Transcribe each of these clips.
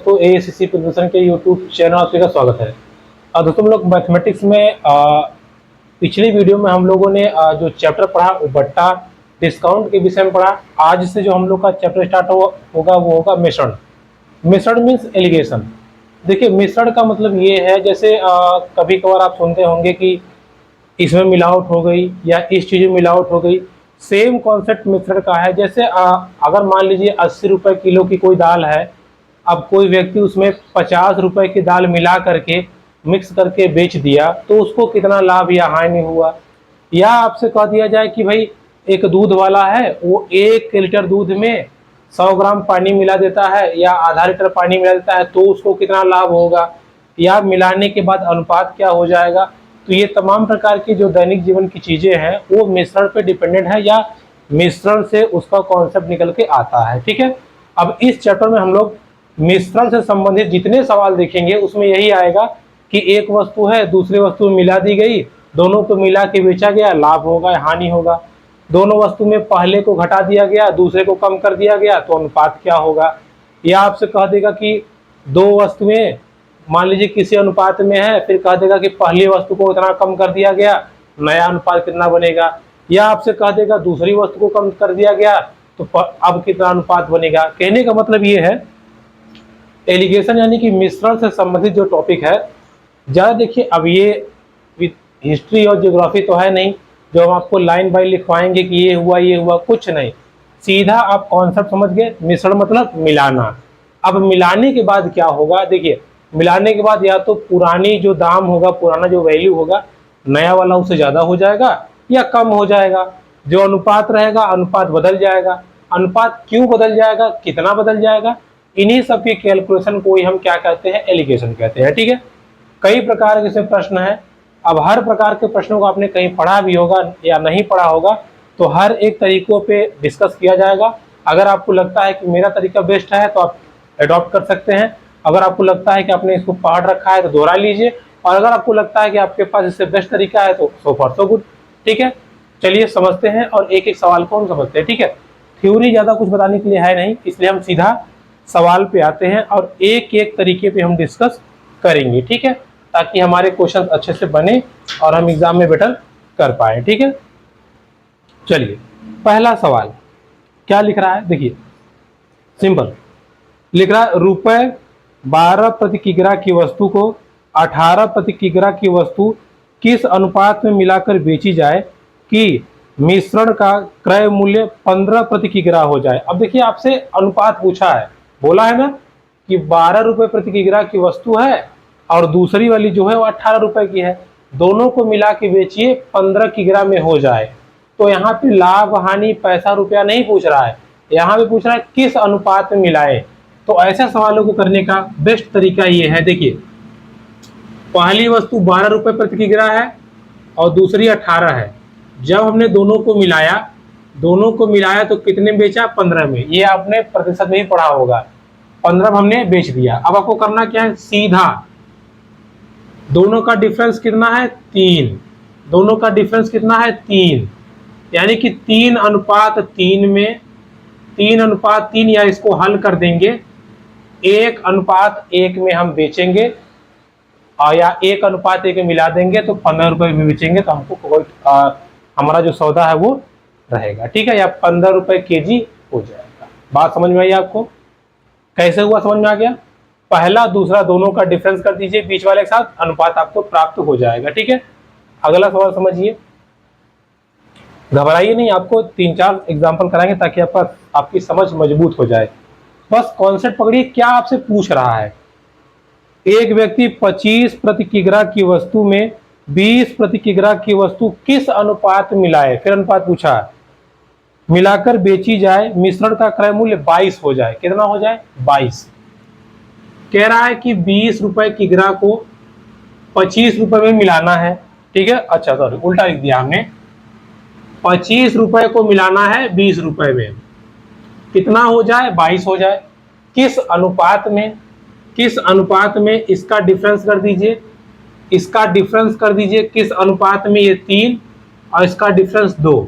तो एएससी प्रदर्शन के यूट्यूब चैनल आपका स्वागत है। दोस्तों हम लोग मैथमेटिक्स में पिछली वीडियो में हम लोगों ने जो चैप्टर पढ़ा वो बट्टा डिस्काउंट के विषय में पढ़ा। आज से जो हम लोग का चैप्टर स्टार्ट होगा वो होगा मिश्रण। मिश्रण मीन्स एलिगेशन। देखिए मिश्रण का मतलब ये है, जैसे कभी कभार आप सुनते होंगे कि इसमें मिलावट हो गई या इस चीज़ में मिलावट हो गई। सेम कॉन्सेप्ट मिश्रण का है। जैसे अगर मान लीजिए 80 रुपये किलो की कोई दाल है, अब कोई व्यक्ति उसमें 50 रुपए की दाल मिला करके मिक्स करके बेच दिया तो उसको कितना लाभ या हानि हुआ। या आपसे कह दिया जाए कि भाई एक दूध वाला है, वो 1 लीटर दूध में 100 ग्राम पानी मिला देता है या आधा लीटर पानी मिला देता है, तो उसको कितना लाभ होगा या मिलाने के बाद अनुपात क्या हो जाएगा। तो ये तमाम प्रकार की जो दैनिक जीवन की चीज़ें हैं वो मिश्रण पे डिपेंडेंट है या मिश्रण से उसका कॉन्सेप्ट निकल के आता है। ठीक है, अब इस चैप्टर में हम लोग मिश्रण से संबंधित जितने सवाल देखेंगे उसमें यही आएगा कि एक वस्तु है दूसरी वस्तु में मिला दी गई, दोनों को मिला के बेचा गया, लाभ होगा या हानि होगा। दोनों वस्तु में पहले को घटा दिया गया दूसरे को कम कर दिया गया तो अनुपात क्या होगा। या आपसे कह देगा कि दो वस्तुएं मान लीजिए किसी अनुपात में है, फिर कह देगा कि पहली वस्तु को इतना कम कर दिया गया, नया अनुपात कितना बनेगा। या आपसे कह देगा दूसरी वस्तु को कम कर दिया गया तो अब कितना अनुपात बनेगा। कहने का मतलब ये है एलिगेशन यानी कि मिश्रण से संबंधित जो टॉपिक है ज़्यादा देखिए। अब ये हिस्ट्री और ज्योग्राफी तो है नहीं जो हम आपको लाइन बाय लिखवाएंगे कि ये हुआ कुछ नहीं। सीधा आप कॉन्सेप्ट समझ गए। मिश्रण मतलब मिलाना। अब मिलाने के बाद क्या होगा, देखिए मिलाने के बाद या तो पुरानी जो दाम होगा, पुराना जो वैल्यू होगा, नया वाला उससे ज़्यादा हो जाएगा या कम हो जाएगा। जो अनुपात रहेगा अनुपात बदल जाएगा। अनुपात क्यों बदल जाएगा, कितना बदल जाएगा, इन्हीं सब की कैलकुलेशन को ही हम क्या कहते हैं, एलिगेशन कहते हैं। ठीक है, कई प्रकार के इसमें प्रश्न है। अब हर प्रकार के प्रश्नों को आपने कहीं पढ़ा भी होगा या नहीं पढ़ा होगा, तो हर एक तरीकों पे डिस्कस किया जाएगा। अगर आपको लगता है कि मेरा तरीका बेस्ट है तो आप अडॉप्ट कर सकते हैं। अगर आपको लगता है कि आपने इसको पढ़ रखा है तो दोहरा लीजिए, और अगर आपको लगता है कि आपके पास इससे बेस्ट तरीका है तो सो फॉर सो गुड। ठीक है, चलिए समझते हैं और एक एक सवाल को हम समझते हैं। ठीक है, थ्योरी ज़्यादा कुछ बताने के लिए है नहीं, इसलिए हम सीधा सवाल पे आते हैं और एक एक तरीके पे हम डिस्कस करेंगे। ठीक है, ताकि हमारे क्वेश्चन अच्छे से बने और हम एग्जाम में बेटर कर पाए। ठीक है, चलिए पहला सवाल क्या लिख रहा है, देखिए सिंपल लिख रहा है, रुपए 12 प्रति किग्रा की वस्तु को 18 प्रति किग्रा की वस्तु किस अनुपात में मिलाकर बेची जाए कि मिश्रण का क्रय मूल्य 15 प्रति किग्रा हो जाए। अब देखिए आपसे अनुपात पूछा है, बोला है ना कि 12 रुपए प्रति किग्रा की वस्तु है और दूसरी वाली जो है वो 18 रुपए की है, दोनों को मिला के बेचिए 15 किग्रा में हो जाए। तो यहाँ पे लाभ हानि पैसा रुपया नहीं पूछ रहा है, यहाँ पे पूछ रहा है किस अनुपात में मिलाए। तो ऐसे सवालों को करने का बेस्ट तरीका ये है, देखिए पहली वस्तु 12 रुपए प्रति किग्रा है और दूसरी 18 है। जब हमने दोनों को मिलाया तो कितने बेचा, 15 में। ये आपने प्रतिशत में ही पढ़ा होगा, 15 हमने बेच दिया। अब आपको करना क्या है, सीधा दोनों का डिफरेंस कितना है, 3। दोनों का डिफरेंस कितना है, 3, यानी कि 3:3 में 3:3, या इसको हल कर देंगे 1:1 में हम बेचेंगे और या 1:1 में मिला देंगे तो 15 रुपए में बेचेंगे तो हमको हमारा जो सौदा है वो रहेगा। ठीक है, या 15 रुपए केजी हो जाएगा। बात समझ में आई आपको, कैसे हुआ समझ में आ गया। पहला दूसरा दोनों का डिफरेंस कर दीजिए बीच वाले के साथ, अनुपात आपको प्राप्त हो जाएगा। ठीक है, अगला सवाल समझिए, घबराइए नहीं, आपको 3-4 एग्जांपल कराएंगे ताकि आपकी समझ मजबूत हो जाए। बस कॉन्सेप्ट पकड़िए, क्या आपसे पूछ रहा है। एक व्यक्ति 25 प्रति किग्रा की वस्तु में 20 प्रति किग्रा की वस्तु किस अनुपात मिलाए, फिर अनुपात पूछा, मिलाकर बेची जाए, मिश्रण का क्रय मूल्य 22 हो जाए। कितना हो जाए, 22। कह रहा है कि 20 रुपए किग्रा को 25 रुपए में मिलाना है। ठीक है, अच्छा सॉरी उल्टा लिख दिया हमने, 25 रुपए को मिलाना है 20 रुपए में, कितना हो जाए, 22 हो जाए। किस अनुपात में, किस अनुपात में, इसका डिफरेंस कर दीजिए, इसका डिफरेंस कर दीजिए किस अनुपात में, ये 3 और इसका डिफरेंस 2,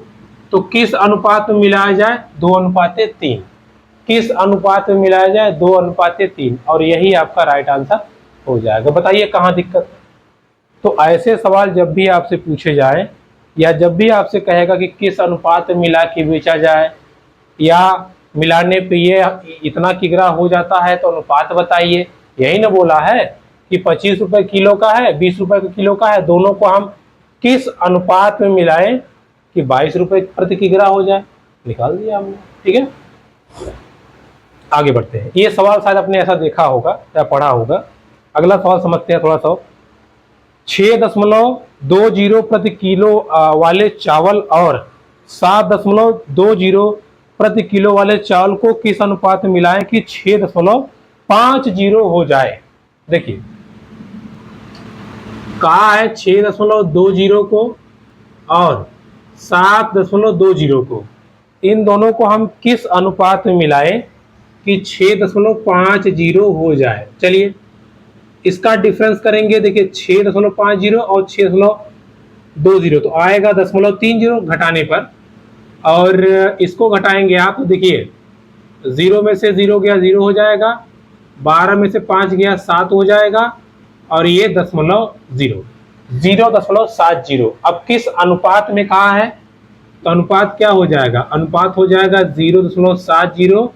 तो किस अनुपात में मिलाया जाए, 2:3। किस अनुपात में मिलाया जाए? 2:3, और यही आपका राइट आंसर हो जाएगा। बताइए कहाँ दिक्कत है? तो ऐसे सवाल जब भी आपसे पूछे जाए या जब भी आपसे कहेगा कि किस अनुपात में मिला के बेचा जाए या मिलाने पे ये इतना किग्रा हो जाता है तो अनुपात बताइए, यही ना बोला है कि 25 रुपए किलो का है, 20 रुपए किलो का है, दोनों को हम किस अनुपात में मिलाएं कि 22 रुपए प्रति किग्रा हो जाए। निकाल दिया हमने। ठीक है, आगे बढ़ते हैं। ये सवाल शायद आपने ऐसा देखा होगा या पढ़ा होगा। अगला सवाल समझते हैं थोड़ा सा। 6.20 प्रति किलो वाले चावल और 7.20 प्रति किलो वाले चावल को किस अनुपात में मिलाएं कि 6.50 हो जाए। देखिए कहा है 6.20 को और 7.20 को, इन दोनों को हम किस अनुपात में मिलाएं कि 6.50 हो जाए। चलिए इसका डिफरेंस करेंगे। देखिए 6.50 और 6.20 तो आएगा 0.30 घटाने पर, और इसको घटाएंगे आप तो देखिए 0 में से 0 गया 0 हो जाएगा, 12 में से 5 गया 7 हो जाएगा, और ये 0.70। अब किस अनुपात में कहा है तो अनुपात क्या हो जाएगा? अनुपात हो जाएगा 0.70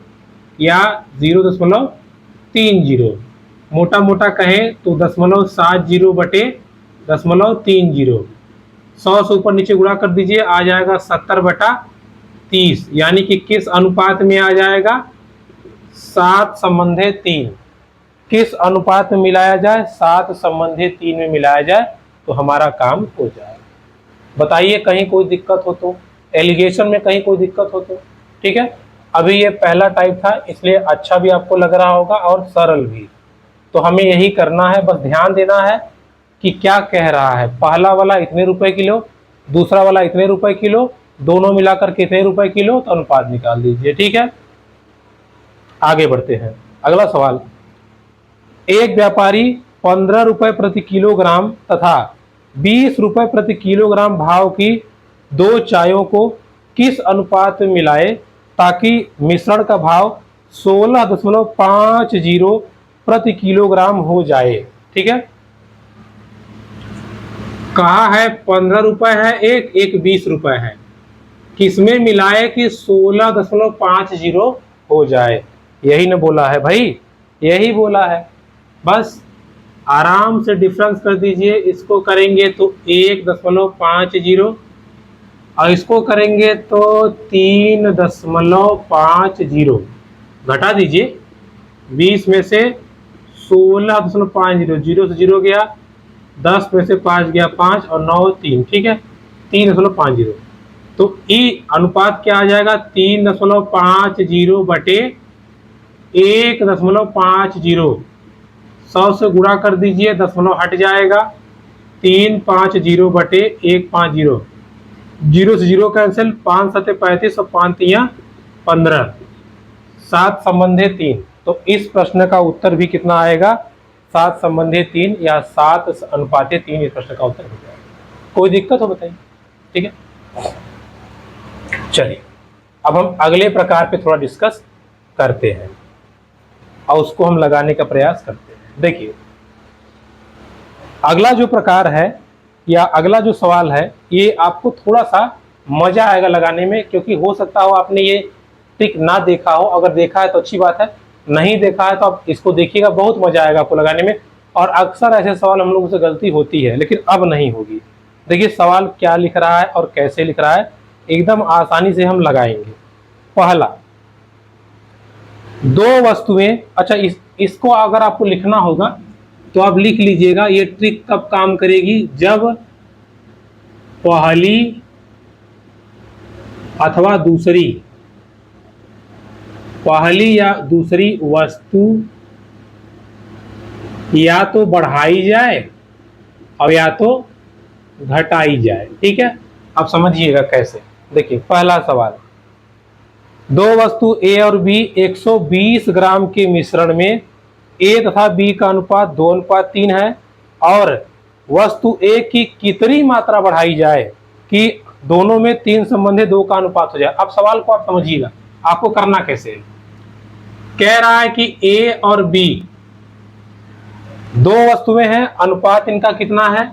या 0.30। मोटा मोटा कहें तो 0.70 बटे 0.30। 100 से ऊपर नीचे गुणा कर दीजिए, आ जाएगा 70/30, यानी कि किस अनुपात में आ जाएगा? 7:3। किस अनुपात में मिलाया जाए? 7:3 में मिलाया जाए तो हमारा काम हो जाएगा। बताइए कहीं कोई दिक्कत हो तो, एलिगेशन में कहीं कोई दिक्कत हो तो। ठीक है, अभी ये पहला टाइप था इसलिए अच्छा भी आपको लग रहा होगा और सरल भी। तो हमें यही करना है, बस ध्यान देना है कि क्या कह रहा है। पहला वाला इतने रुपए किलो, दूसरा वाला इतने रुपए किलो, दोनों मिलाकर कितने रुपए किलो, तो अनुपात निकाल दीजिए। ठीक है, आगे बढ़ते हैं। अगला सवाल, एक व्यापारी 15 रुपए प्रति किलोग्राम तथा 20 रुपए प्रति किलोग्राम भाव की 2 चायों को किस अनुपात में मिलाए ताकि मिश्रण का भाव 16.50 प्रति किलोग्राम हो जाए। ठीक है, कहा है 15 रुपए है एक 20 रुपए है, किसमें मिलाए कि 16.50 हो जाए। यही ना बोला है भाई, यही बोला है। बस आराम से डिफरेंस कर दीजिए। इसको करेंगे तो 1.50 और इसको करेंगे तो 3.50। घटा दीजिए 20 में से 16.50, 0 से 0 गया, 10 में से 5 गया 5 और 9 3। ठीक है, 3.50। तो ई अनुपात क्या आ जाएगा? 3.50 बटे 1.50। 100 से गुणा कर दीजिए, दशमलव हट जाएगा, 350 बटे 150। 0 से 0 कैंसिल, 5 7 35 और 5 3 15, 7/3। तो इस प्रश्न का उत्तर भी कितना आएगा? 7/3 या 7:3 इस प्रश्न का उत्तर हो जाएगा। कोई दिक्कत हो बताइए। ठीक है, चलिए अब हम अगले प्रकार पे थोड़ा डिस्कस करते हैं और उसको हम लगाने का प्रयास करते हैं। देखिए अगला जो प्रकार है या अगला जो सवाल है, ये आपको थोड़ा सा मजा आएगा लगाने में, क्योंकि हो सकता हो आपने ये ट्रिक ना देखा हो। अगर देखा है तो अच्छी बात है, नहीं देखा है तो आप इसको देखिएगा, बहुत मजा आएगा आपको लगाने में। और अक्सर ऐसे सवाल हम लोगों से गलती होती है, लेकिन अब नहीं होगी। देखिए सवाल क्या लिख रहा है और कैसे लिख रहा है, एकदम आसानी से हम लगाएंगे। पहला, 2 वस्तुएं, अच्छा इसको अगर आपको लिखना होगा तो आप लिख लीजिएगा। ये ट्रिक कब काम करेगी? जब पहली अथवा दूसरी, पहली या दूसरी वस्तु या तो बढ़ाई जाए और या तो घटाई जाए। ठीक है, अब समझिएगा कैसे। देखिए पहला सवाल, 2 वस्तु ए और बी 120 ग्राम के मिश्रण में ए तथा बी का अनुपात 2:3 है, और वस्तु ए की कितनी मात्रा बढ़ाई जाए कि दोनों में 3 संबंधी 2 का अनुपात हो जाए। अब सवाल को आप समझिएगा, आपको करना कैसे है। कह रहा है कि ए और बी दो वस्तुएं हैं, अनुपात इनका कितना है,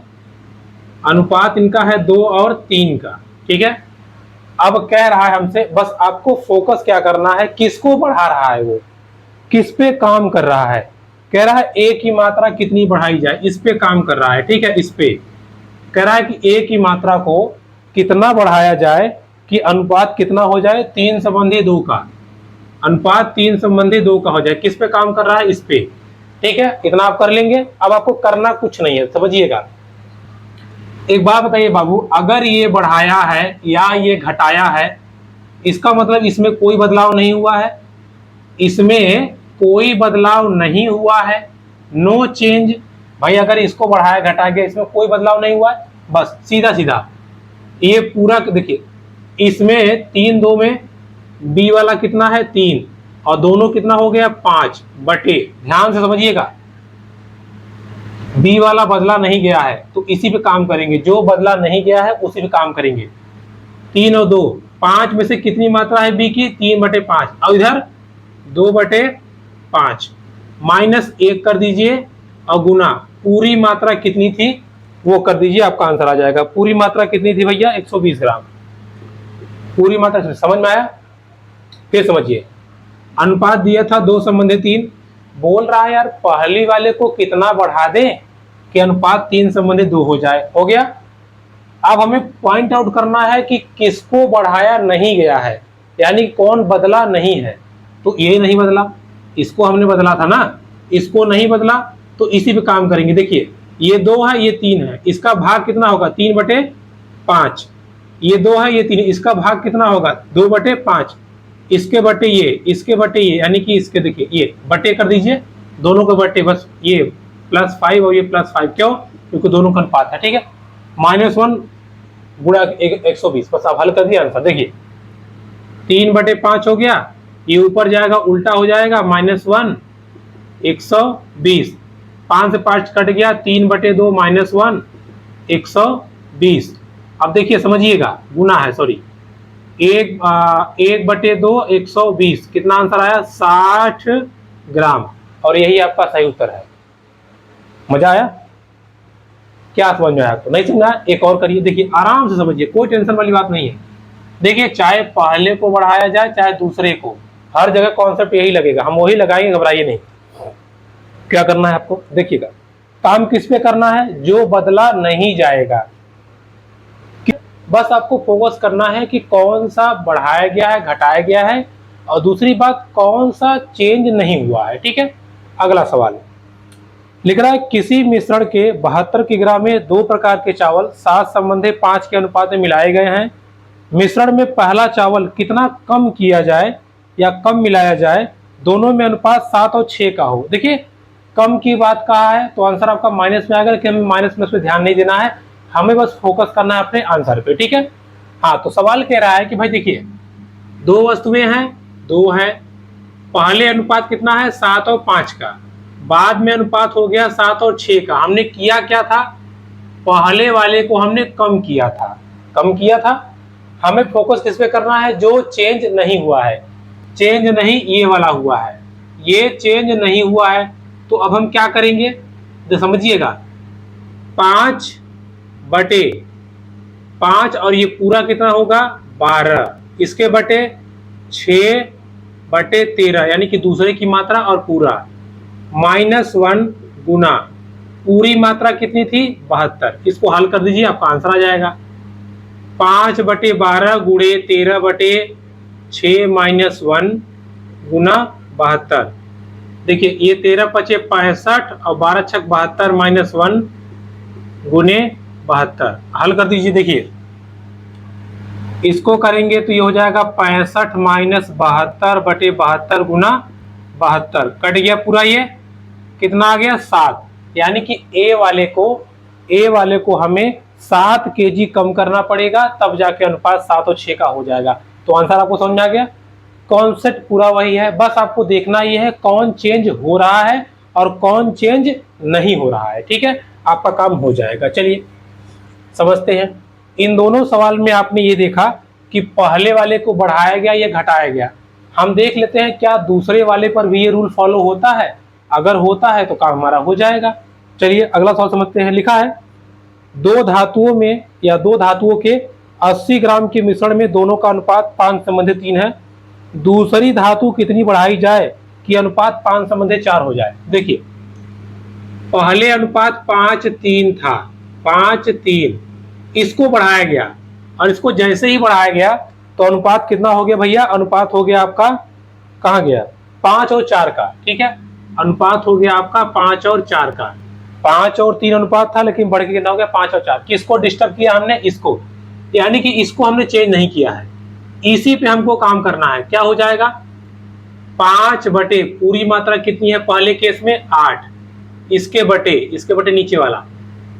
अनुपात इनका है 2 और 3 का, ठीक है। अब कह रहा है हमसे, बस आपको फोकस क्या करना है, किसको बढ़ा रहा है, वो किस पे काम कर रहा है। कह रहा है ए की मात्रा कितनी बढ़ाई जाए, इस पे काम कर रहा है, ठीक है। इस पे कह रहा है कि ए की मात्रा को कितना बढ़ाया जाए कि अनुपात कितना हो जाए, 3 संबंधी 2 का, अनुपात 3 संबंधी 2 का हो जाए। किस पे काम कर रहा है, इस पे, ठीक है। इतना आप कर लेंगे। अब आपको करना कुछ नहीं है, समझिएगा। एक बात बताइए बाबू, अगर ये बढ़ाया है या ये घटाया है, इसका मतलब इसमें कोई बदलाव नहीं हुआ है, इसमें कोई बदलाव नहीं हुआ है, नो चेंज। भाई अगर इसको बढ़ाया घटा गया, इसमें कोई बदलाव नहीं हुआ है, बस सीधा सीधा ये पूरा देखिए, इसमें 3 2 में बी वाला कितना है 3 और दोनों कितना हो गया 5 बटे, ध्यान से समझिएगा, बी वाला बदला नहीं गया है तो इसी पे काम करेंगे, जो बदला नहीं गया है उसी पे काम करेंगे। 3 और 2 5 में से कितनी मात्रा है बी की, 3 बटे 5, और इधर 2 बटे 5 माइनस 1 कर दीजिए और गुना पूरी मात्रा कितनी थी वो कर दीजिए, आपका आंसर आ जाएगा। पूरी मात्रा कितनी थी भैया, 120 ग्राम। पूरी मात्रा समझ में आया, फिर समझिए। अनुपात दिया था 2 संबंधी 3, बोल रहा है यार पहली वाले को कितना बढ़ा दें कि अनुपात 3 संबंधी 2 हो जाए, हो गया। अब हमें पॉइंट आउट करना है कि किसको बढ़ाया नहीं गया है, यानी कौन बदला नहीं है। तो ये नहीं बदला, इसको हमने बदला था ना, इसको नहीं बदला तो इसी पे काम करेंगे। देखिए ये 2 है ये 3 है, इसका भाग कितना होगा 3 बटे 5, ये 2 है ये 3, इसका भाग कितना होगा 2 बटे 5, इसके बटे ये, इसके बटे ये, यानी कि इसके देखिए ये बटे कर दीजिए, दोनों के बटे, बस ये +5 और ये +5, क्यों, क्योंकि दोनों का अनुपात है, ठीक है। -1 गुणा 120, बस आप हल कर दिए आंसर। देखिए 3 बटे 5 हो गया, ये ऊपर जाएगा उल्टा हो जाएगा, -1 120, 5 से 5 कट गया, 3 बटे 2 -1 120। अब देखिए समझिएगा, गुना है, सॉरी, 1 बटे 2 120, कितना आंसर आया 60 ग्राम, और यही आपका सही उत्तर है। मजा आया, क्या समझ में आया, आपको नहीं समझा, एक और करिए, देखिए आराम से समझिए, कोई टेंशन वाली बात नहीं है। देखिए चाहे पहले को बढ़ाया जाए चाहे दूसरे को, हर जगह कॉन्सेप्ट यही लगेगा, हम वही लगाएंगे, घबराइए नहीं। क्या करना है आपको, देखिएगा, काम किस पे करना है, जो बदला नहीं जाएगा, बस आपको फोकस करना है कि कौन सा बढ़ाया गया है, घटाया गया है, और दूसरी बात कौन सा चेंज नहीं हुआ है, ठीक है। अगला सवाल लिख रहा है, किसी मिश्रण के 72 किग्रा में 2 प्रकार के चावल 7 संबंधी 5 के अनुपात में मिलाए गए हैं। मिश्रण में पहला चावल कितना कम किया जाए या कम मिलाया जाए, दोनों में अनुपात 7 और 6 का हो। देखिए कम की बात कहा है तो आंसर आपका माइनस में आएगा, कि हमें माइनस प्लस पे ध्यान नहीं देना है, हमें बस फोकस करना है अपने आंसर पे, ठीक है। हाँ, तो सवाल कह रहा है कि भाई देखिए 2 वस्तुएं हैं, 2 हैं, पहले अनुपात कितना है 7 और 5 का, बाद में अनुपात हो गया 7 और 6 का। हमने किया क्या था, पहले वाले को हमने कम किया था, कम किया था। हमें फोकस किस पे करना है, जो चेंज नहीं हुआ है, चेंज नहीं ये वाला हुआ है, ये चेंज नहीं हुआ है। तो अब हम क्या करेंगे, तो समझिएगा, 5 बटे 5 और ये पूरा कितना होगा 12, इसके बटे 6 बटे 13, यानी कि दूसरे की मात्रा और पूरा, -1 गुना पूरी मात्रा कितनी थी 72, इसको हल कर दीजिए आपका आंसर आ जाएगा। 5 बटे 12 गुणे 13 बटे 6 -1 गुना 72। देखिए ये 13 पचे 65 और 12 छक 72 -1 गुने 72, हल कर दीजिए। देखिए इसको करेंगे तो ये हो जाएगा 65 - 72 बटे 72 गुना 72, कट गया पूरा, ये कितना आ गया 7, यानी कि ए वाले को हमें 7 kg कम करना पड़ेगा, तब जाके अनुपात 7 और 6 का हो जाएगा। तो आंसर आपको समझ आ गया, कॉन्सेप्ट पूरा वही है, बस आपको देखना ये है कौन चेंज हो रहा है और कौन चेंज नहीं हो रहा है, ठीक है, आपका काम हो जाएगा। चलिए समझते हैं। इन दोनों सवाल में आपने ये देखा कि पहले वाले को बढ़ाया गया या घटाया गया, हम देख लेते हैं क्या दूसरे वाले पर भी ये रूल फॉलो होता है। अगर होता है तो काम हमारा हो जाएगा। चलिए अगला सवाल समझते हैं। लिखा है दो धातुओं में या दो धातुओं के 80 ग्राम के मिश्रण में दोनों का अनुपात 5:3 है। दूसरी धातु कितनी बढ़ाई जाए कि अनुपात 5:4 हो जाए। देखिए पहले अनुपात 5:3 था, 5:3, इसको बढ़ाया गया और इसको जैसे ही बढ़ाया गया तो अनुपात कितना हो गया भैया? अनुपात हो गया आपका, कहाँ गया, 5 और 4 का। ठीक है, अनुपात हो गया आपका 5 और 4 का। 5 और 3 अनुपात था लेकिन बढ़ के कितना हो गया? 5 और 4। किसको डिस्टर्ब किया हमने? इसको, यानी कि इसको हमने चेंज नहीं किया है, इसी पे हमको काम करना है। क्या हो जाएगा? 5 बटे पूरी मात्रा कितनी है पहले केस में? 8, इसके बटे नीचे वाला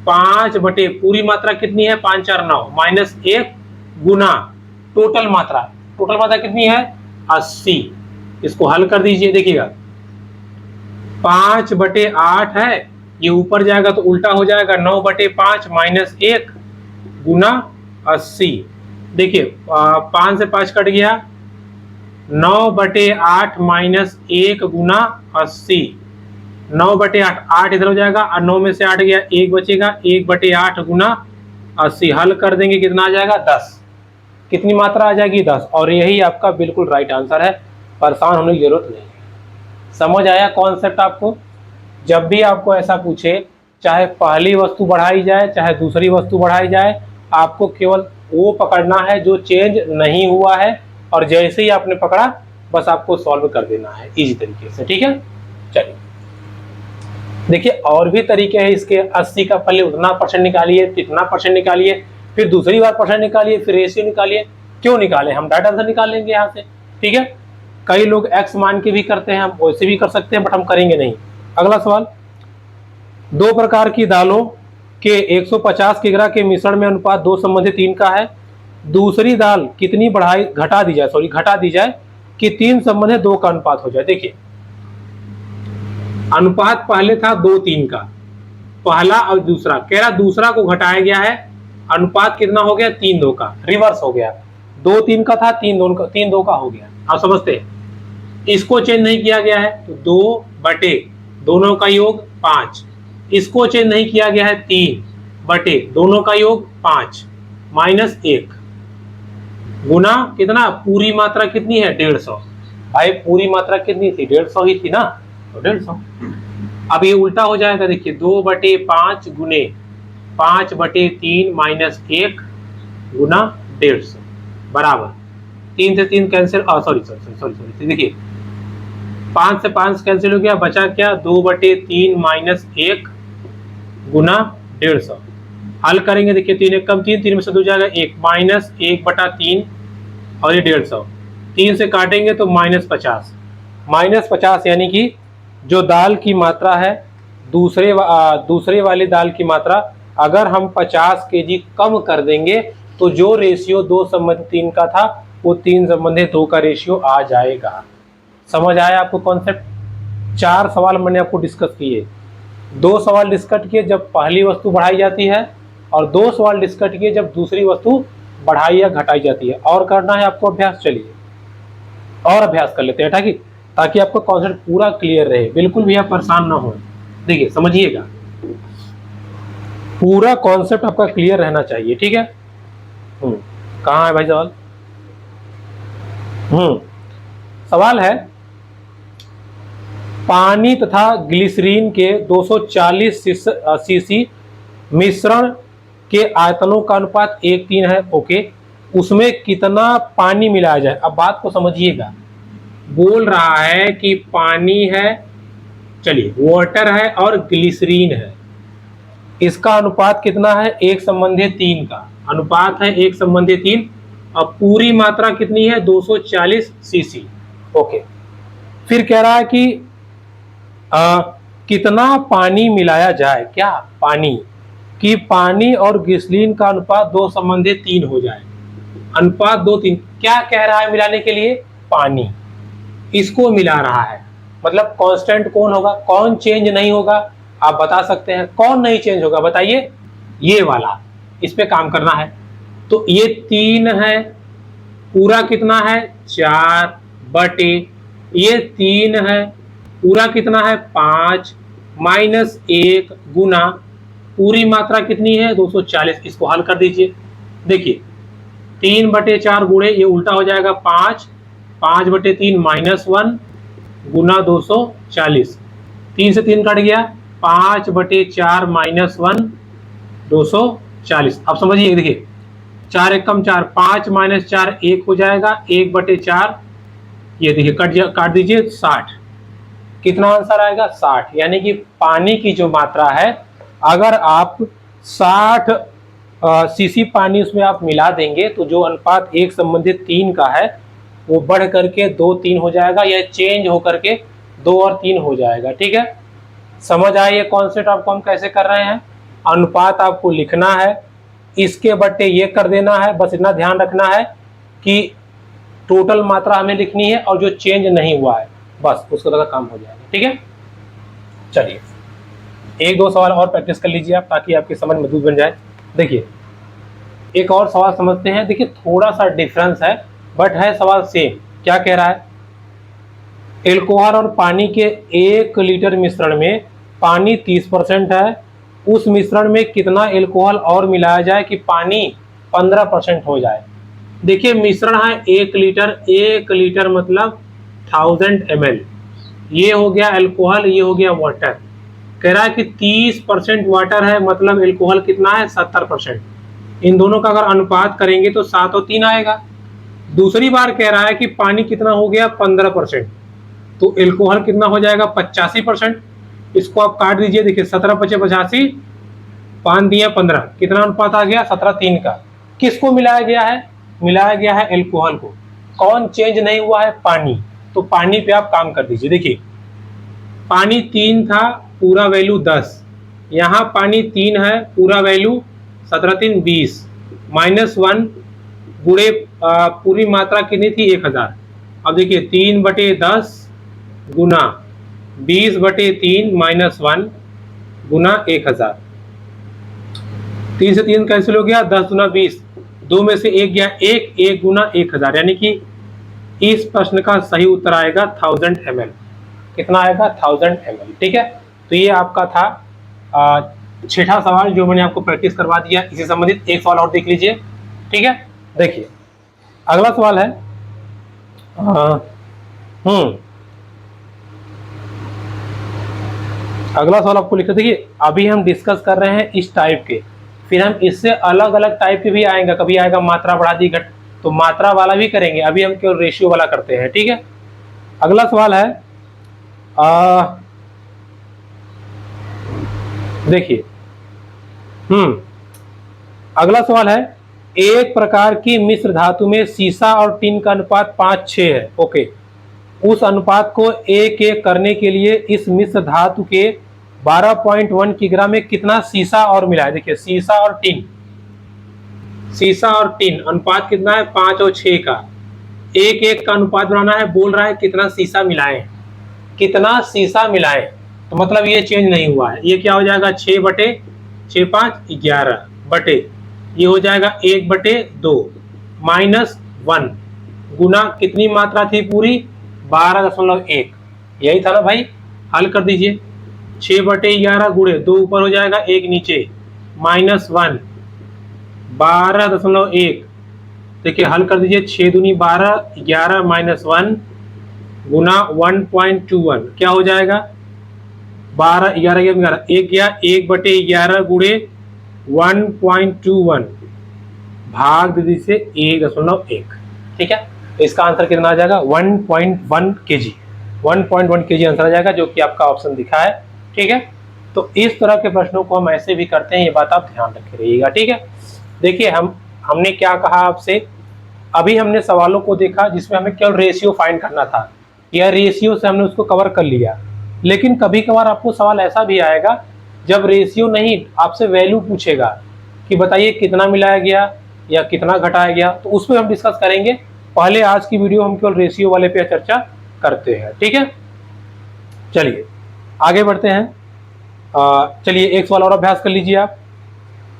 5 बटे पूरी मात्रा कितनी है? 5 4 9 माइनस 1 गुना टोटल मात्रा कितनी है? 80। इसको हल कर दीजिए, देखिएगा 5 बटे 8 है, ये ऊपर जाएगा तो उल्टा हो जाएगा 9 बटे 5 माइनस 1 गुना 80। देखिए 5 से 5 कट गया, 9 बटे 8 माइनस 1 गुना 80। 9 बटे 8, 8 इधर हो जाएगा और 9 में से 8 गया, 1 बचेगा, 1 बटे 8 गुना 80। हल कर देंगे, कितना आ जाएगा? 10। कितनी मात्रा आ जाएगी? 10। और यही आपका बिल्कुल राइट आंसर है, परेशान होने की जरूरत नहीं है। समझ आया कॉन्सेप्ट आपको? जब भी आपको ऐसा पूछे, चाहे पहली वस्तु बढ़ाई जाए चाहे दूसरी वस्तु बढ़ाई जाए, आपको केवल वो पकड़ना है जो चेंज नहीं हुआ है, और जैसे ही आपने पकड़ा बस आपको सॉल्व कर देना है इजी तरीके से। ठीक है, चलिए देखिए और भी तरीके हैं इसके। 80 का पहले उतना परसेंट निकालिए, इतना परसेंट निकालिए, फिर दूसरी बार परसेंट निकालिए, फिर रेशियो निकालिए। क्यों निकाले? हम डायरेक्ट आंसर निकाल लेंगे यहाँ से। ठीक है, कई लोग एक्स मान के भी करते हैं, हम वैसे भी कर सकते हैं, बट हम करेंगे नहीं। अगला सवाल, दो प्रकार की दालों के 150 किग्रा के मिश्रण में अनुपात 2:3 का है। दूसरी दाल कितनी घटा दी जाए कि 3:2 का अनुपात हो जाए। देखिए अनुपात पहले था 2:3 का, पहला और दूसरा, कह रहा दूसरा को घटाया गया है, अनुपात कितना हो गया? 3:2 का, रिवर्स हो गया। 2:3 का था, 3:2 का हो गया। आप समझते हैं? इसको चेंज नहीं किया गया है तो 2 बटे दोनों का योग 5, इसको चेंज नहीं किया गया है 3 बटे दोनों का योग 5 माइनस 1 गुना कितना? पूरी मात्रा कितनी है? 150। भाई पूरी मात्रा कितनी थी? 150 ही थी ना, तो 150। अब ये उल्टा हो जाएगा, देखिए 2 बटे 5 गुने 5 बटे 3 माइनस 1 गुना 150 बराबर 3 से 3 कैंसिल, सॉरी देखिए 5 से 5 कैंसिल हो गया, बचा क्या? 2 बटे 3 माइनस 1 गुना 150। हल करेंगे, देखिए 3 1 कम 3, 3 में से 2 जाएगा 1, माइनस 1 बटा 3 और ये 150, 3 से काटेंगे तो -50 यानी कि जो दाल की मात्रा है दूसरे वाली दाल की मात्रा अगर हम 50 kg कम कर देंगे तो जो रेशियो 2:3 का था वो 3:2 का रेशियो आ जाएगा। समझ आया आपको कॉन्सेप्ट? 4 सवाल मैंने आपको डिस्कस किए, 2 सवाल डिस्कस किए जब पहली वस्तु बढ़ाई जाती है और 2 सवाल डिस्कस किए जब दूसरी वस्तु बढ़ाई या घटाई जाती है। और करना है आपको अभ्यास, चलिए और अभ्यास कर लेते हैं ताकि आपका कॉन्सेप्ट पूरा क्लियर रहे, बिल्कुल भी आप परेशान ना हो। देखिए समझिएगा, पूरा कॉन्सेप्ट आपका क्लियर रहना चाहिए। ठीक है, कहाँ है भाई सवाल? सवाल है पानी तथा ग्लिसरीन के 240 सीसी मिश्रण के आयतनों का अनुपात 1:3 है। ओके, उसमें कितना पानी मिलाया जाए? अब बात को समझिएगा, बोल रहा है कि पानी है, चलिए वाटर है और ग्लिसरीन है, इसका अनुपात कितना है? 1:3 का अनुपात है, 1:3, और पूरी मात्रा कितनी है? 240 सीसी। ओके, फिर कह रहा है कि कितना पानी मिलाया जाए? क्या? पानी, कि पानी और ग्लिसरीन का अनुपात 2:3 हो जाए। अनुपात 2:3 क्या कह रहा है मिलाने के लिए? पानी, इसको मिला रहा है। मतलब कांस्टेंट कौन होगा? कौन चेंज नहीं होगा? आप बता सकते हैं कौन नहीं चेंज होगा? बताइए। ये वाला, इस पे काम करना है। तो ये 3 है, पूरा कितना है? 4 बटे ये 3 है, पूरा कितना है 5 माइनस 1 गुना पूरी मात्रा कितनी है 240। इसको हल कर दीजिए। देखिए 3/4 गुणे ये उल्टा हो जाएगा 5, 5/3 -1 गुना 240। 3 से 3 कट गया, 5/4 -1 240। अब समझिए, देखिए 4 एकम 4, 5 - 4 1 हो जाएगा, 1/4 ये देखिए काट दीजिए 60। कितना आंसर आएगा 60। यानी कि पानी की जो मात्रा है, अगर आप 60 सीसी पानी उसमें आप मिला देंगे तो जो अनुपात 1 संबंधित 3 का है वो बढ़ करके 2-3 हो जाएगा, या चेंज होकर के 2 और 3 हो जाएगा। ठीक है, समझ आए ये कॉन्सेप्ट आपको हम कैसे कर रहे हैं। अनुपात आपको लिखना है, इसके बट्टे ये कर देना है, बस इतना ध्यान रखना है कि टोटल मात्रा हमें लिखनी है और जो चेंज नहीं हुआ है बस उसको तक काम हो जाएगा। ठीक है, चलिए 1-2 सवाल और प्रैक्टिस कर लीजिए आप, ताकि आपकी समझ मजबूत बन जाए। देखिए एक और सवाल समझते हैं। देखिए थोड़ा सा डिफरेंस है बट है सवाल सेम। क्या कह रहा है, एल्कोहल और पानी के 1 लीटर मिश्रण में पानी 30% है, उस मिश्रण में कितना एल्कोहल और मिलाया जाए कि पानी 15% हो जाए। देखिए मिश्रण है 1 लीटर, 1 लीटर मतलब 1000 ml। ये हो गया एल्कोहल, ये हो गया वाटर। कह रहा है कि 30% वाटर है, मतलब एल्कोहल कितना है 70%। इन दोनों का अगर अनुपात करेंगे तो 7 और 3 आएगा। दूसरी बार कह रहा है कि पानी कितना हो गया 15%, तो एल्कोहल कितना हो जाएगा 85%। इसको आप काट दीजिए। देखिए 17 × 5 = 85, 5 दिया 15, कितना अनुपात आ गया 17:3 का। किसको मिलाया गया है, मिलाया गया है एल्कोहल को। कौन चेंज नहीं हुआ है, पानी। तो पानी पे आप काम कर दीजिए। देखिए पानी 3 था, पूरा वैल्यू 10, यहाँ पानी 3 है, पूरा वैल्यू 17×3 = 20, -1 गुणे पूरी मात्रा कितनी थी 1000। अब देखिए 3/10 गुना 20/3 -1 गुना 1000। 3 से 3 कैंसिल हो गया, 10 गुना 20, 2 में से 1 गया, 1 गुना 1000। यानी कि इस प्रश्न का सही उत्तर आएगा 1000 ml। कितना आएगा 1000 ml। ठीक है, तो ये आपका था 6ठा सवाल जो मैंने आपको प्रैक्टिस करवा दिया। इसी संबंधित एक सवाल और देख लीजिए। ठीक है, देखिए अगला सवाल है अगला सवाल आपको लिखा। देखिए अभी हम डिस्कस कर रहे हैं इस टाइप के, फिर हम इससे अलग अलग टाइप के भी आएंगे। कभी आएगा मात्रा बढ़ा दी घट, तो मात्रा वाला भी करेंगे। अभी हम केवल रेशियो वाला करते हैं। ठीक है, अगला सवाल है देखिए अगला सवाल है, एक प्रकार की मिश्र धातु में सीसा और टिन का अनुपात 5:6 है। ओके, उस अनुपात को 1:1 करने के लिए इस मिश्र धातु के 12.1 किग्रा में कितना सीसा और मिलाए। देखिए सीसा और टिन अनुपात कितना है 5 और 6 का। 1:1 का अनुपात बनाना है, बोल रहा है कितना सीसा मिलाएं, कितना सीसा मिलाएं। तो मतलब ये चेंज नहीं हुआ है। ये क्या हो जाएगा 6/6 5 11 बटे, ये हो जाएगा 1/2 -1 गुना कितनी मात्रा थी पूरी 12.1। यही था ना भाई, हल कर दीजिए। 6/11 गुणे 2 ऊपर हो जाएगा, 1 नीचे, -1 12.1। देखिए हल कर दीजिए, 6 दूनी 12, 11 -1 गुना 1.21 क्या हो जाएगा 12 11 11 1 गया, 1/11 गुणे 1.21 भाग दीदी से 1.1। ठीक है, इसका आंसर कितना आ जाएगा 1.1 kg। 1.1 kg आंसर आ जाएगा, जो कि आपका ऑप्शन दिखा है। ठीक है, तो इस तरह के प्रश्नों को हम ऐसे भी करते हैं, ये बात आप ध्यान रखे रहिएगा। ठीक है, देखिए हमने क्या कहा आपसे, अभी हमने सवालों को देखा जिसमें हमें केवल रेशियो फाइंड करना था, या रेशियो से हमने उसको कवर कर लिया। लेकिन कभी कभार आपको सवाल ऐसा भी आएगा जब रेशियो नहीं, आपसे वैल्यू पूछेगा कि बताइए कितना मिलाया गया या कितना घटाया गया, तो उसमें हम डिस्कस करेंगे। पहले आज की वीडियो हम केवल रेशियो वाले पे चर्चा करते हैं। ठीक है, चलिए आगे बढ़ते हैं। चलिए एक सवाल और अभ्यास कर लीजिए आप।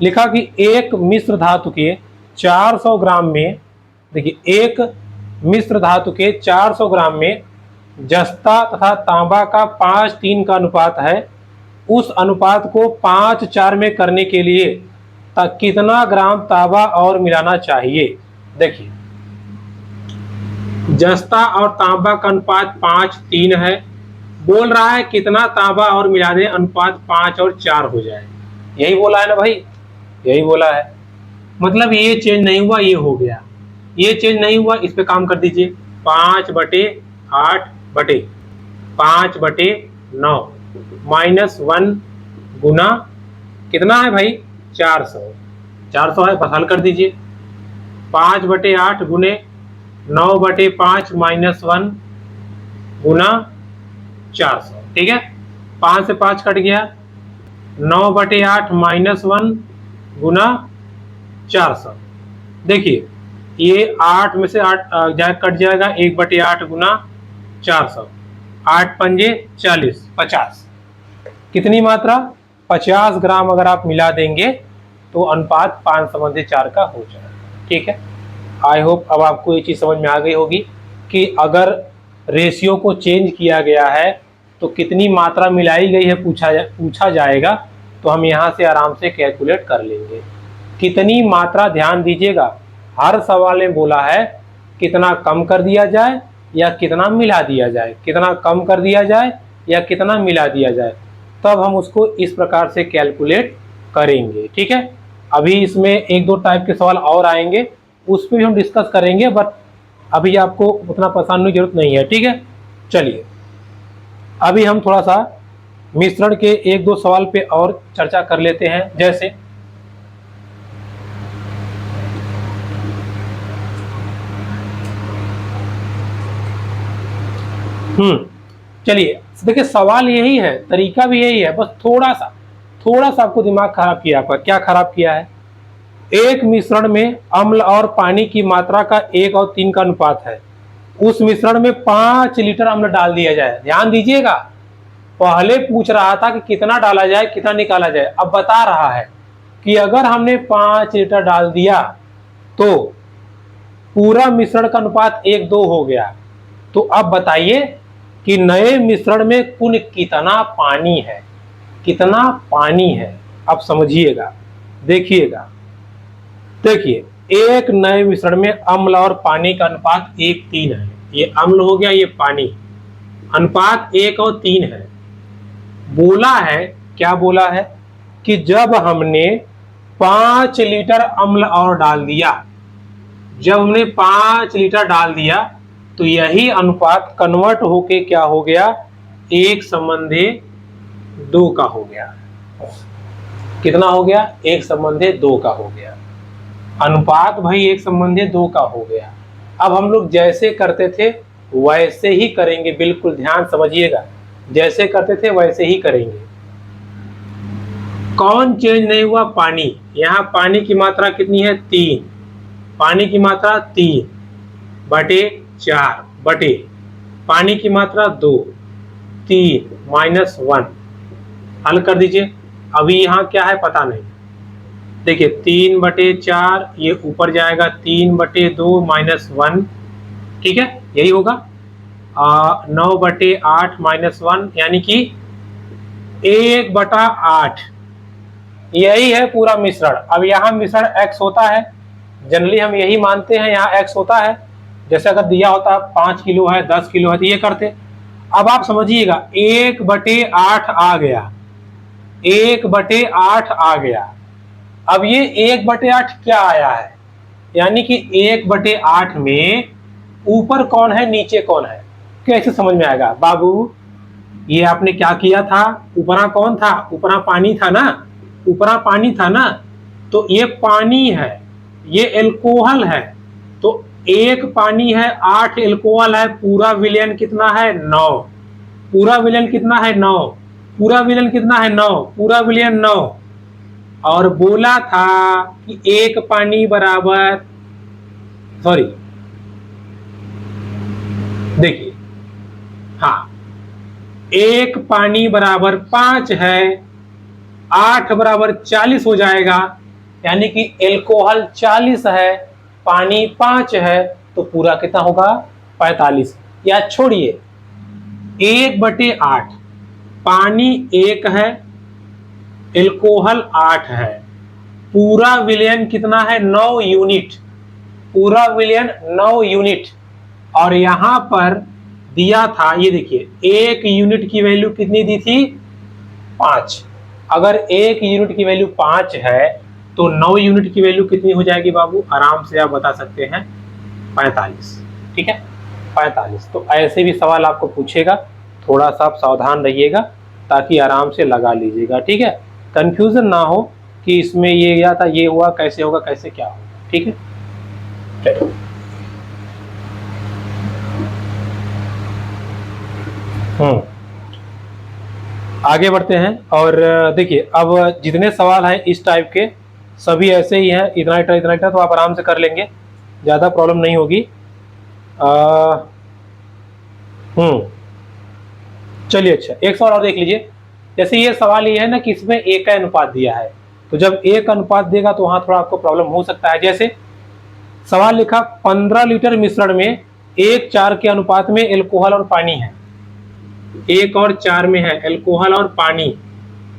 लिखा कि एक मिश्र धातु के 400 ग्राम में, देखिए एक मिश्र धातु के 400 ग्राम में जस्ता तथा तांबा का 5:3 का अनुपात है, उस अनुपात को 5:4 में करने के लिए कितना ग्राम तांबा और मिलाना चाहिए। देखिए, जस्ता और तांबा का अनुपात 5:3 है, बोल रहा है कितना तांबा और मिला दें अनुपात 5 और 4 हो जाए। यही बोला है ना भाई, यही बोला है। मतलब ये चेंज नहीं हुआ, ये हो गया, ये चेंज नहीं हुआ, इस पे काम कर दीजिए। 5/8 बटे 5/9 -1 गुना कितना है भाई 400 है, बस हल कर दीजिए। 5/8 गुने 9/5 -1 गुना 400, ठीक है। 5 से 5 कट गया, 9/8 -1 गुना 400। देखिए ये 8 में से 8 कट जाएगा, 1/8 गुना 400, 8 पंजे 40, 50। कितनी मात्रा 50 ग्राम अगर आप मिला देंगे तो अनुपात 5:4 का हो जाएगा, ठीक है। आई होप अब आपको ये चीज़ समझ में आ गई होगी कि अगर रेशियो को चेंज किया गया है तो कितनी मात्रा मिलाई गई है पूछा जाएगा, तो हम यहाँ से आराम से कैलकुलेट कर लेंगे। कितनी मात्रा, ध्यान दीजिएगा, हर सवाल में बोला है कितना कम कर दिया जाए या कितना मिला दिया जाए, कितना कम कर दिया जाए या कितना मिला दिया जाए, तब हम उसको इस प्रकार से कैलकुलेट करेंगे, ठीक है। अभी इसमें 1-2 टाइप के सवाल और आएंगे, उस पर भी हम डिस्कस करेंगे, बट अभी आपको उतना परेशान होने की जरूरत नहीं है, ठीक है। चलिए अभी हम थोड़ा सा मिश्रण के 1-2 सवाल पे और चर्चा कर लेते हैं। जैसे चलिए देखिए, सवाल यही है, तरीका भी यही है, बस थोड़ा सा आपको दिमाग खराब किया। आपका क्या खराब किया है? एक मिश्रण में अम्ल और पानी की मात्रा का 1 और 3 का अनुपात है, उस मिश्रण में 5 लीटर अम्ल डाल दिया जाए। ध्यान दीजिएगा, पहले पूछ रहा था कि कितना डाला जाए, कितना निकाला जाए, अब बता रहा है कि अगर हमने 5 लीटर डाल दिया तो पूरा मिश्रण का अनुपात 1:2 हो गया। तो अब बताइए कि नए मिश्रण में कुल कितना पानी है, कितना पानी है। अब समझिएगा, देखिएगा, देखिए एक नए मिश्रण में अम्ल और पानी का अनुपात 1:3 है। ये अम्ल हो गया, ये पानी, अनुपात 1 और 3 है। बोला है, क्या बोला है कि जब हमने 5 लीटर अम्ल और डाल दिया, जब हमने 5 लीटर डाल दिया तो यही अनुपात कन्वर्ट होके क्या हो गया, 1:2 का हो गया। कितना हो गया? 1:2 का हो गया। अनुपात भाई 1:2 का हो गया। अब हम लोग जैसे करते थे वैसे ही करेंगे, बिल्कुल ध्यान समझिएगा, जैसे करते थे वैसे ही करेंगे। कौन चेंज नहीं हुआ? पानी। यहाँ पानी की मात्रा कितनी है? 3। पानी की मात्रा 3/4 बटे पानी की मात्रा 2, 3 -1, हल कर दीजिए। अभी यहाँ क्या है पता नहीं, देखिए 3/4 ये ऊपर जाएगा, 3/2 -1, ठीक है, यही होगा। 9/8 -1 यानी कि 1/8, यही है पूरा मिश्रण। अब यहाँ मिश्रण x होता है, जनरली हम यही मानते हैं, यहाँ x होता है। जैसे अगर दिया होता 5 किलो है, 10 किलो है तो ये करते। अब आप समझिएगा 1/8 आ गया, 1/8 आ गया। अब ये 1/8 क्या आया है, यानी कि 1/8 में ऊपर कौन है नीचे कौन है, कैसे समझ में आएगा? बाबू ये आपने क्या किया था, ऊपरा कौन था? ऊपरा पानी था ना, ऊपरा पानी था ना, तो ये पानी है, ये एल्कोहल है, तो 1 पानी है, 8 एल्कोहल है, पूरा विलयन कितना है? 9। पूरा विलयन कितना है? 9। पूरा विलयन कितना है? 9। पूरा विलयन 9। और बोला था कि 1 पानी बराबर, सॉरी देखिए, हाँ 1 पानी बराबर 5 है, 8 बराबर 40 हो जाएगा, यानी कि एल्कोहल 40 है, पानी 5 है, तो पूरा कितना होगा 45। या छोड़िए 1/8, पानी 1 है, एल्कोहल 8 है, पूरा विलयन कितना है 9 यूनिट, पूरा विलयन 9 यूनिट। और यहां पर दिया था, ये देखिए 1 यूनिट की वैल्यू कितनी दी थी 5। अगर 1 यूनिट की वैल्यू 5 है तो 9 यूनिट की वैल्यू कितनी हो जाएगी बाबू, आराम से आप बता सकते हैं 45। ठीक है 45। तो ऐसे भी सवाल आपको पूछेगा, थोड़ा सा आप सावधान रहिएगा ताकि आराम से लगा लीजिएगा। ठीक है, कंफ्यूजन ना हो कि इसमें ये या था, ये हुआ, कैसे होगा, कैसे क्या होगा। ठीक है, चलो आगे बढ़ते हैं। और देखिए अब जितने सवाल हैं इस टाइप के सभी ऐसे ही हैं, इतना इतना इतना इतना, तो आप आराम से कर लेंगे, ज़्यादा प्रॉब्लम नहीं होगी। चलिए अच्छा एक सवाल और देख लीजिए। जैसे ये सवाल ये है ना कि इसमें A का अनुपात दिया है, तो जब A का अनुपात देगा तो वहां थोड़ा आपको प्रॉब्लम हो सकता है। जैसे सवाल लिखा 15 लीटर मिश्रण में 1:4 के अनुपात में एल्कोहल और पानी है, 1 और 4 में है एल्कोहल और पानी,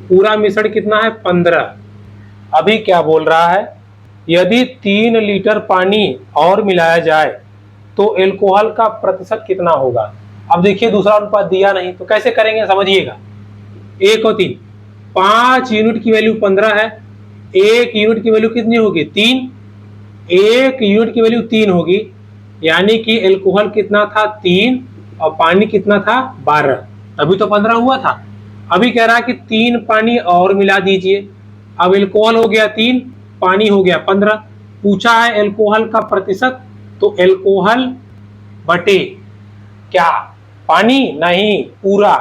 पूरा मिश्रण कितना है 15। अभी क्या बोल रहा है, यदि 3 लीटर पानी और मिलाया जाए तो एल्कोहल का प्रतिशत कितना होगा। अब देखिए दूसरा अनुपात दिया नहीं तो कैसे करेंगे, समझिएगा। 1 और 3, 5 यूनिट की वैल्यू 15 है, 1 यूनिट की वैल्यू कितनी होगी 3, 1 यूनिट की वैल्यू 3 होगी, यानी कि एल्कोहल कितना था 3 और पानी कितना था 12, अभी तो 15 हुआ था। अभी कह रहा है कि 3 पानी और मिला दीजिए, अब एल्कोहल हो गया 3, पानी हो गया 15। पूछा है एल्कोहल का प्रतिशत, तो एल्कोहल बटे क्या पानी, नहीं पूरा।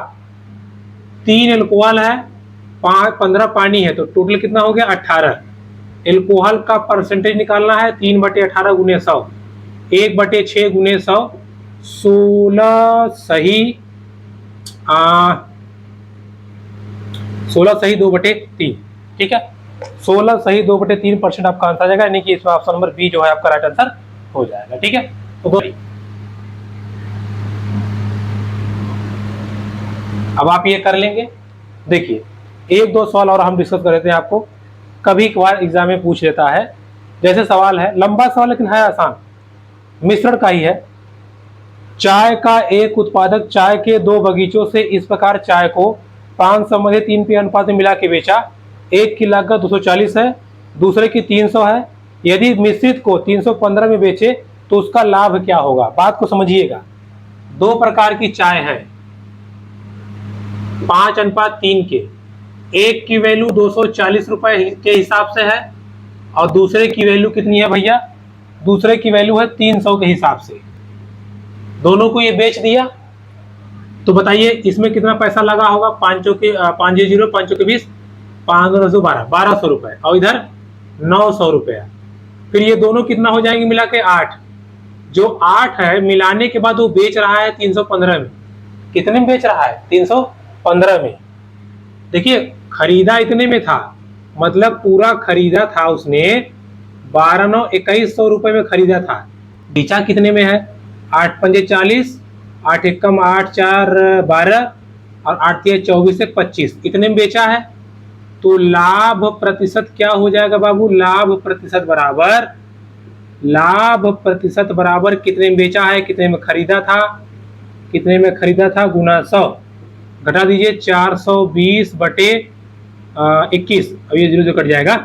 3 एल्कोहल है, 15 पानी है, तो टोटल कितना हो गया 18। एल्कोहल का परसेंटेज निकालना है, 3/18 गुने 100, 1/6 गुने 100, 16 सही 2/3। ठीक है, 16 सही 2/3% आपका आंसर आ जाएगा, यानी कि इसमें ऑप्शन नंबर बी जो है आपका राइट आंसर हो जाएगा। ठीक है, तो अब आप ये कर लेंगे। देखिए 1-2 सवाल और हम डिस्कस कर लेते हैं, आपको कभी कभार एग्जाम में पूछ लेता है। जैसे सवाल है, लंबा सवाल लेकिन है आसान, मिश्रण का ही है। चाय का एक उत्पादक चाय के 2 बगीचों से इस प्रकार चाय को 5 3 पे अनुपात में मिला के बेचा। एक की लागत 240 है, दूसरे की 300 है। यदि मिश्रित को 315 में बेचे तो उसका लाभ क्या होगा। बात को समझिएगा, 2 प्रकार की चाय है 5:3 के, एक की वैल्यू 240 रुपए के हिसाब से है और दूसरे की वैल्यू कितनी है भैया, दूसरे की वैल्यू है 300 के हिसाब से। दोनों को ये बेच दिया, तो बताइए इसमें कितना पैसा लगा होगा। 5 के 5 0 5 के 20, 512 1200 रुपए, और इधर 900 रुपया। फिर ये दोनों कितना हो जाएंगे मिला के 8। जो 8 है मिलाने के बाद वो बेच रहा है 315 में। कितने में बेच रहा है 315 में। देखिए खरीदा इतने में था, मतलब पूरा खरीदा था उसने 12,921 रुपए में खरीदा था। बेचा कितने में है 8 पंजे 40, 8 एकम 8 4 12 और 8 3 24 से 25, इतने में बेचा है। तो लाभ प्रतिशत क्या हो जाएगा बाबू, लाभ प्रतिशत बराबर कितने में बेचा है, कितने में खरीदा था, कितने में खरीदा था गुना 100, घटा दीजिए 420 बटे 21, अब ये 0 कट जाएगा,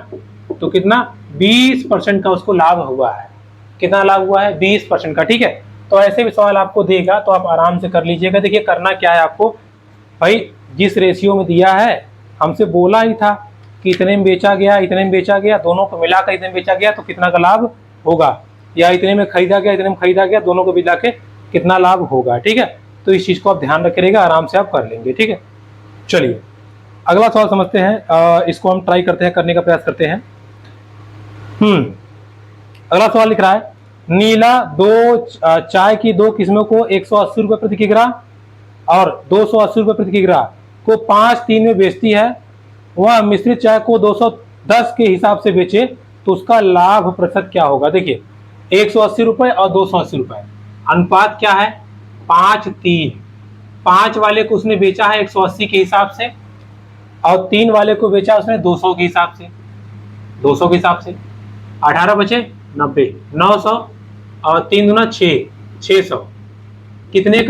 तो कितना 20% का उसको लाभ हुआ है। कितना लाभ हुआ है 20% का। ठीक है, तो ऐसे भी सवाल आपको देगा तो आप आराम से कर लीजिएगा। देखिए करना क्या है आपको, भाई जिस रेशियो में दिया है हमसे बोला ही था कि इतने में बेचा गया, इतने में बेचा गया, दोनों को मिलाकर इतने में बेचा गया तो कितना का लाभ होगा, या इतने में खरीदा गया, इतने में खरीदा गया, दोनों को मिला के कितना लाभ होगा। ठीक है, तो इस चीज को आप ध्यान रखिएगा, आराम से आप कर लेंगे। ठीक है, चलिए अगला सवाल समझते हैं, इसको हम ट्राई करते हैं, करने का प्रयास करते हैं। अगला सवाल लिख रहा है, नीला चाय की 2 किस्मों को 180 रुपए प्रति किग्रा और 280 रुपए प्रति किग्रा को 5-3 में बेचती है। वह मिश्रित चाय को 210 के हिसाब से बेचे तो उसका लाभ प्रतिशत क्या होगा। देखिए 180 रुपये और 280 रुपये। अनुपात क्या है? 5:3। 5 वाले को उसने बेचा है 180 के हिसाब से और 3 वाले को बेचा उसने 200 के हिसाब से। 200 के हिसाब से 18 बचे 90, 900 और 3 दूना 6, 600। कितने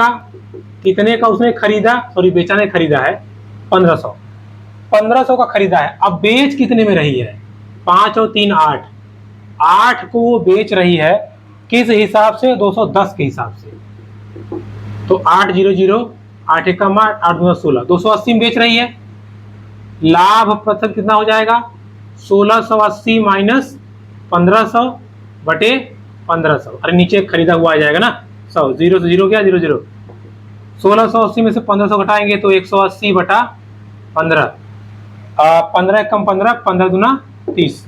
का उसने खरीदा, सॉरी बेचा ने खरीदा है 1500। 1500 का खरीदा है। अब बेच कितने में रही है? 5 और 3 8। 8 को वो बेच रही है किस हिसाब से? 210 के हिसाब से। तो 800, 8 एकम 8, 8 दूना 16, 280 में बेच रही है। लाभ प्रतिशत कितना हो जाएगा? 1680 माइनस 1500 बटे 1500। अरे नीचे खरीदा हुआ आ जाएगा ना 100, 0 से 0 क्या 0 0। 1680 में से 1500 घटाएंगे तो 180 बटा 15। 15 एकम 15, 15 दूना 30।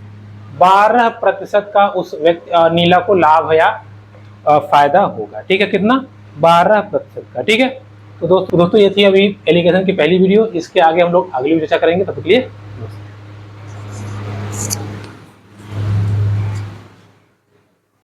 12% का उस व्यक्ति नीला को लाभ या फायदा होगा। ठीक है, कितना? 12% का। ठीक है, तो दोस्तों ये थी अभी एलिगेशन की पहली वीडियो। इसके आगे हम लोग अगली वीडियो चर्चा करेंगे। तब तक के लिए